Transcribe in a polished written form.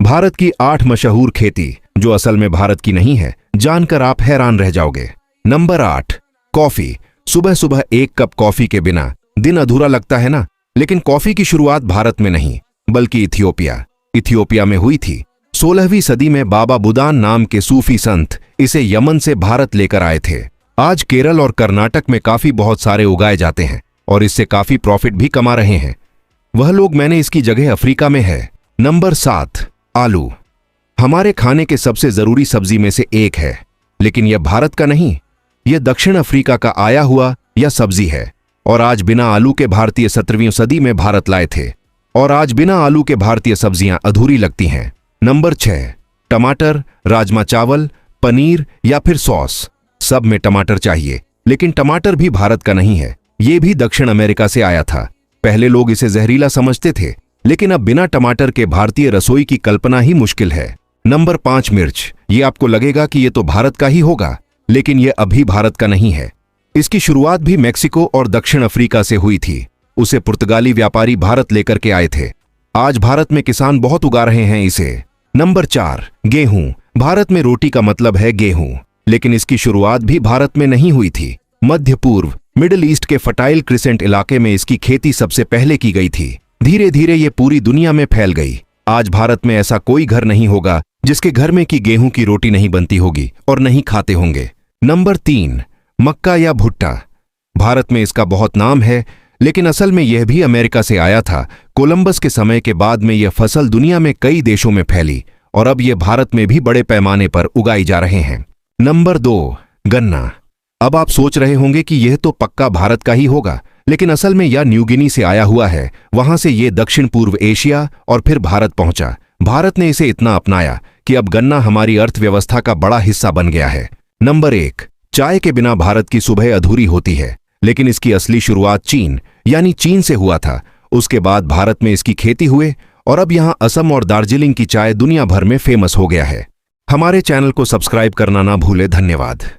भारत की 8 मशहूर खेती जो असल में भारत की नहीं है, जानकर आप हैरान रह जाओगे। Number 8, coffee. सुबह सुबह एक कप कॉफी के बिना दिन अधूरा लगता है ना। लेकिन कॉफी की शुरुआत भारत में नहीं बल्कि इथियोपिया में हुई थी। 16वीं सदी में बाबा बुदान नाम के सूफी संत इसे यमन से भारत लेकर आए थे। आज केरल और कर्नाटक में काफी बहुत सारे उगाए जाते हैं और इससे काफी प्रॉफिट भी कमा रहे हैं। वह लोग मैंने इसकी जगह अफ्रीका में है। नंबर 7, आलू। हमारे खाने के सबसे जरूरी सब्जी में से एक है, लेकिन यह भारत का नहीं, यह दक्षिण अफ्रीका का आया हुआ यह सब्जी है। और आज बिना आलू के भारतीय 17वीं सदी में भारत लाए थे और आज बिना आलू के भारतीय सब्जियां अधूरी लगती हैं। नंबर 6, टमाटर। राजमा चावल, पनीर या फिर सॉस, सब में टमाटर चाहिए। लेकिन टमाटर भी भारत का नहीं है, ये भी दक्षिण अमेरिका से आया था। पहले लोग इसे जहरीला समझते थे, लेकिन अब बिना टमाटर के भारतीय रसोई की कल्पना ही मुश्किल है। नंबर 5, मिर्च। ये आपको लगेगा कि ये तो भारत का ही होगा, लेकिन यह अभी भारत का नहीं है। इसकी शुरुआत भी मैक्सिको और दक्षिण अफ्रीका से हुई थी। उसे पुर्तगाली व्यापारी भारत लेकर के आए थे। आज भारत में किसान बहुत उगा रहे हैं इसे। नंबर 4, गेहूं। भारत में रोटी का मतलब है गेहूं, लेकिन इसकी शुरुआत भी भारत में नहीं हुई थी। मध्य पूर्व मिडिल ईस्ट के फर्टाइल क्रिसेंट इलाके में इसकी खेती सबसे पहले की गई थी। धीरे धीरे ये पूरी दुनिया में फैल गई। आज भारत में ऐसा कोई घर नहीं होगा जिसके घर में की गेहूं की रोटी नहीं बनती होगी और नहीं खाते होंगे। नंबर 3, मक्का या भुट्टा। भारत में इसका बहुत नाम है, लेकिन असल में यह भी अमेरिका से आया था। कोलंबस के समय के बाद में यह फसल दुनिया में कई देशों में फैली और अब यह भारत में भी बड़े पैमाने पर उगाई जा रहे हैं। नंबर 2, गन्ना। अब आप सोच रहे होंगे कि यह तो पक्का भारत का ही होगा, लेकिन असल में यह न्यू गिनी से आया हुआ है। वहां से यह दक्षिण पूर्व एशिया और फिर भारत पहुंचा। भारत ने इसे इतना अपनाया कि अब गन्ना हमारी अर्थव्यवस्था का बड़ा हिस्सा बन गया है। नंबर 1, चाय के बिना भारत की सुबह अधूरी होती है, लेकिन इसकी असली शुरुआत चीन से हुआ था। उसके बाद भारत में इसकी खेती हुए और अब यहां असम और दार्जिलिंग की चाय दुनिया भर में फेमस हो गया है। हमारे चैनल को सब्सक्राइब करना ना भूले। धन्यवाद।